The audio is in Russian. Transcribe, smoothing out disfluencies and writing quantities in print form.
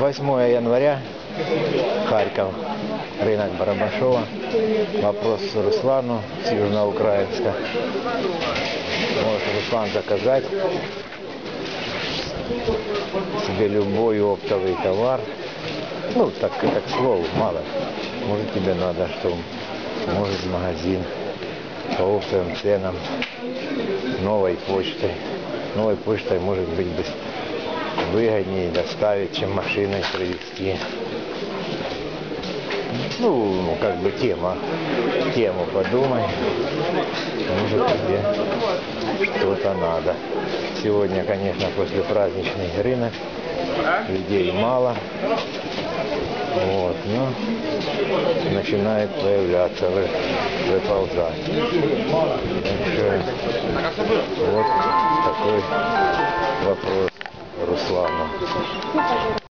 8 января, Харьков, рынок Барабашова. Вопрос Руслану с Южноукраинска. Может Руслан заказать себе любой оптовый товар. Ну, так это к слову, мало. Может тебе надо, что может в магазин по оптовым ценам, новой почтой. Новой почтой может быть выгоднее доставить, чем машиной привезти. Ну, как бы тему подумай. Может тебе что-то надо. Сегодня, конечно, после праздничный рынок. Людей мало. Вот, но начинает появляться, выползать. Вот такой вопрос Руслану.